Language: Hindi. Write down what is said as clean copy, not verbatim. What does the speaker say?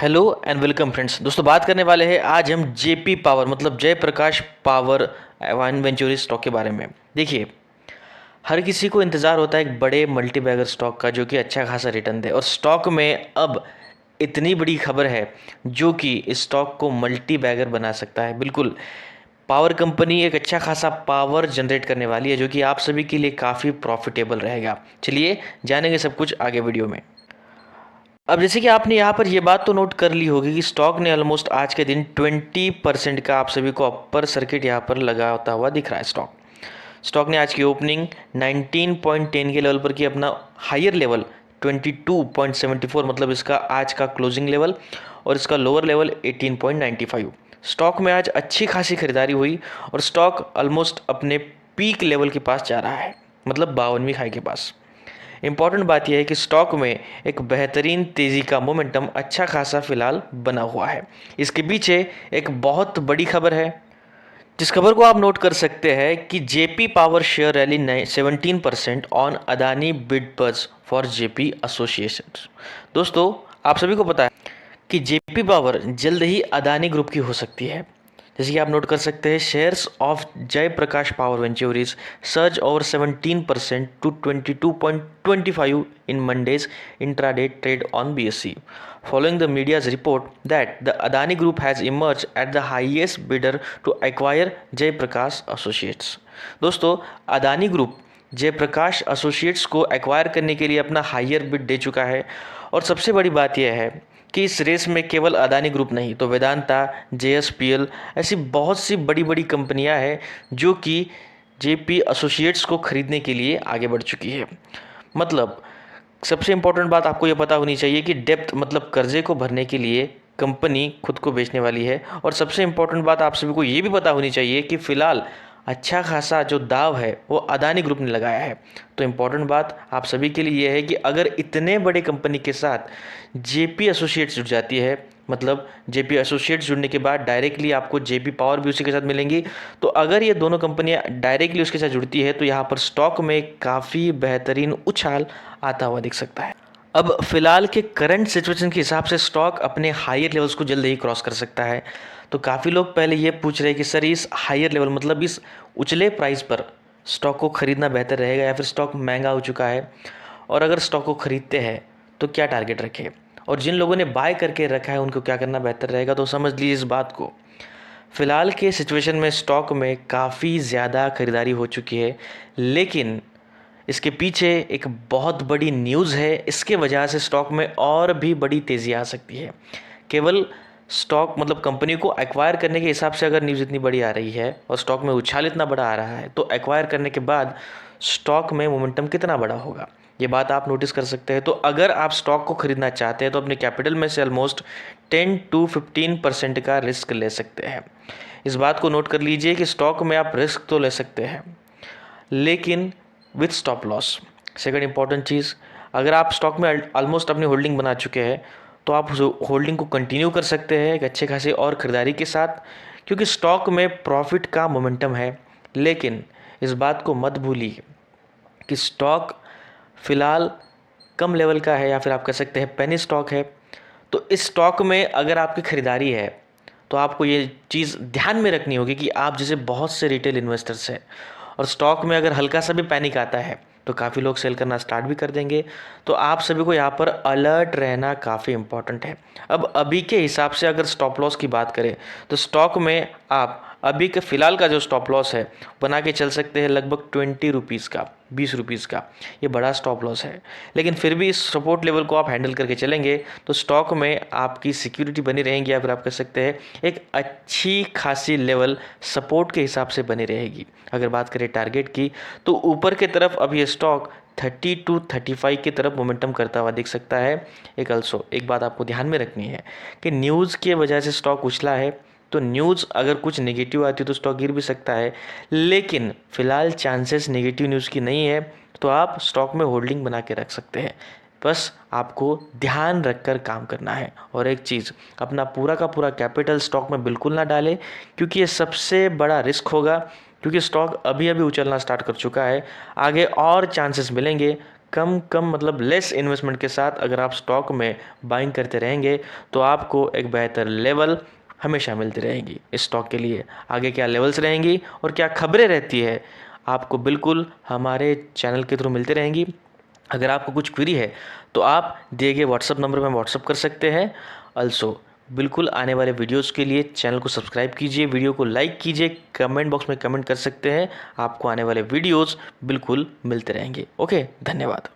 Hello and welcome friends. दोस्तों बात करने वाले हैं आज हम जेपी पावर मतलब जयप्रकाश पावर वेंचुरी स्टॉक के बारे में। देखिए, हर किसी को इंतज़ार होता है एक बड़े मल्टी बैगर स्टॉक का जो कि अच्छा खासा रिटर्न दे, और स्टॉक में अब इतनी बड़ी खबर है जो कि इस स्टॉक को मल्टी बैगर बना सकता है। बिल्कुल, पावर कंपनी एक अच्छा खासा पावर जनरेट करने वाली है जो कि आप सभी के लिए काफ़ी प्रॉफिटेबल रहेगा। चलिए जानेंगे सब कुछ आगे वीडियो में। अब जैसे कि आपने यहाँ पर ये बात तो नोट कर ली होगी कि स्टॉक ने ऑलमोस्ट आज के दिन 20% का आप सभी को अपर सर्किट यहाँ पर लगाता हुआ दिख रहा है। स्टॉक ने आज की ओपनिंग 19.10 के लेवल पर की, अपना हायर लेवल 22.74 मतलब इसका आज का क्लोजिंग लेवल, और इसका लोअर लेवल 18.95। स्टॉक में आज अच्छी खासी खरीदारी हुई और स्टॉक ऑलमोस्ट अपने पीक लेवल के पास जा रहा है, मतलब 52वीं हाई के पास। इंपॉर्टेंट बात यह है कि स्टॉक में एक बेहतरीन तेज़ी का मोमेंटम अच्छा खासा फिलहाल बना हुआ है। इसके पीछे एक बहुत बड़ी खबर है, जिस खबर को आप नोट कर सकते हैं कि JP power share rally 17% on Adani bid बज फॉर जेपी एसोसिएशन। दोस्तों, आप सभी को पता है कि जेपी पावर जल्द ही अदानी ग्रुप की हो सकती है। जैसे कि आप नोट कर सकते हैं, shares of Jaiprakash power ventures surge over 17% to 22.25 in Monday's intraday trade on BSE, following the media's report that the Adani Group has emerged at the highest bidder to acquire Jaiprakash Associates. दोस्तों, अदानी ग्रुप जयप्रकाश एसोसिएट्स को एक्वायर करने के लिए अपना हायर बिड दे चुका है, और सबसे बड़ी बात यह है कि इस रेस में केवल अदानी ग्रुप नहीं तो वेदांता, JSPL ऐसी बहुत सी बड़ी बड़ी कंपनियां हैं जो कि जेपी एसोसिएट्स को खरीदने के लिए आगे बढ़ चुकी है। मतलब सबसे इंपॉर्टेंट बात आपको यह पता होनी चाहिए कि डेप्थ मतलब कर्जे को भरने के लिए कंपनी खुद को बेचने वाली है। और सबसे इंपॉर्टेंट बात आप सभी को ये भी पता होनी चाहिए कि फिलहाल अच्छा खासा जो दाव है वो अदानी ग्रुप ने लगाया है। तो इम्पॉर्टेंट बात आप सभी के लिए यह है कि अगर इतने बड़े कंपनी के साथ जेपी एसोसिएट्स जुड़ जाती है, मतलब जेपी एसोसिएट्स जुड़ने के बाद डायरेक्टली आपको जेपी पावर भी उसी के साथ मिलेंगी, तो अगर ये दोनों कंपनियां डायरेक्टली उसके साथ जुड़ती है तो यहाँ पर स्टॉक में काफ़ी बेहतरीन उछाल आता हुआ दिख सकता है। अब फिलहाल के करंट सिचुएशन के हिसाब से स्टॉक अपने हायर लेवल्स को जल्द ही क्रॉस कर सकता है। तो काफ़ी लोग पहले ये पूछ रहे हैं कि सर, इस हायर लेवल मतलब इस उछले प्राइस पर स्टॉक को खरीदना बेहतर रहेगा या फिर स्टॉक महंगा हो चुका है, और अगर स्टॉक को खरीदते हैं तो क्या टारगेट रखें, और जिन लोगों ने बाय करके रखा है उनको क्या करना बेहतर रहेगा। तो समझ लीजिए इस बात को, फिलहाल के सिचुएशन में स्टॉक में काफ़ी ज़्यादा खरीदारी हो चुकी है, लेकिन इसके पीछे एक बहुत बड़ी न्यूज़ है। इसके वजह से स्टॉक में और भी बड़ी तेज़ी आ सकती है। केवल स्टॉक मतलब कंपनी को एक्वायर करने के हिसाब से अगर न्यूज़ इतनी बड़ी आ रही है और स्टॉक में उछाल इतना बड़ा आ रहा है, तो एक्वायर करने के बाद स्टॉक में मोमेंटम कितना बड़ा होगा, ये बात आप नोटिस कर सकते हैं। तो अगर आप स्टॉक को खरीदना चाहते हैं तो अपने कैपिटल में से ऑलमोस्ट 10 to 15% का रिस्क ले सकते हैं। इस बात को नोट कर लीजिए कि स्टॉक में आप रिस्क तो ले सकते हैं, लेकिन with stop loss. Second important चीज़, अगर आप स्टॉक में ऑलमोस्ट अपनी होल्डिंग बना चुके हैं तो आप होल्डिंग को कंटिन्यू कर सकते हैं एक अच्छे खासे और ख़रीदारी के साथ, क्योंकि स्टॉक में प्रॉफिट का मोमेंटम है। लेकिन इस बात को मत भूलिए कि स्टॉक फ़िलहाल कम लेवल का है, या फिर आप कह सकते हैं पेनी स्टॉक है। तो इस स्टॉक में अगर आपकी ख़रीदारी है तो आपको ये चीज़ ध्यान में रखनी होगी कि आप जैसे बहुत से रिटेल इन्वेस्टर्स हैं, और स्टॉक में अगर हल्का सा भी पैनिक आता है तो काफ़ी लोग सेल करना स्टार्ट भी कर देंगे। तो आप सभी को यहाँ पर अलर्ट रहना काफ़ी इंपॉर्टेंट है। अब अभी के हिसाब से अगर स्टॉप लॉस की बात करें तो स्टॉक में आप अभी के फ़िलहाल का जो स्टॉप लॉस है बना के चल सकते हैं लगभग 20 रुपीज़ का, 20 रुपीज़ का। ये बड़ा स्टॉप लॉस है, लेकिन फिर भी इस सपोर्ट लेवल को आप हैंडल करके चलेंगे तो स्टॉक में आपकी सिक्योरिटी बनी रहेगी, या फिर आप कह सकते हैं एक अच्छी खासी लेवल सपोर्ट के हिसाब से बनी रहेगी। अगर बात करें टारगेट की तो ऊपर की तरफ अब ये स्टॉक 30 to 35 की तरफ मोमेंटम करता हुआ दिख सकता है। एक बात आपको ध्यान में रखनी है कि न्यूज़ की वजह से स्टॉक उछला है, तो न्यूज़ अगर कुछ नेगेटिव आती है तो स्टॉक गिर भी सकता है, लेकिन फ़िलहाल चांसेस नेगेटिव न्यूज़ की नहीं है, तो आप स्टॉक में होल्डिंग बना के रख सकते हैं। बस आपको ध्यान रखकर काम करना है। और एक चीज़, अपना पूरा का पूरा कैपिटल स्टॉक में बिल्कुल ना डालें, क्योंकि ये सबसे बड़ा रिस्क होगा, क्योंकि स्टॉक अभी अभी उछलना स्टार्ट कर चुका है। आगे और चांसेस मिलेंगे कम मतलब लेस इन्वेस्टमेंट के साथ अगर आप स्टॉक में बाइंग करते रहेंगे तो आपको एक बेहतर लेवल हमेशा मिलती रहेगी इस स्टॉक के लिए। आगे क्या लेवल्स रहेंगी और क्या खबरें रहती है आपको बिल्कुल हमारे चैनल के थ्रू मिलती रहेंगी। अगर आपको कुछ क्वेरी है तो आप दिए गए व्हाट्सअप नंबर में व्हाट्सअप कर सकते हैं। अल्सो बिल्कुल आने वाले वीडियोस के लिए चैनल को सब्सक्राइब कीजिए, वीडियो को लाइक कीजिए, कमेंट बॉक्स में कमेंट कर सकते हैं। आपको आने वाले वीडियोस बिल्कुल मिलते रहेंगे। ओके, धन्यवाद।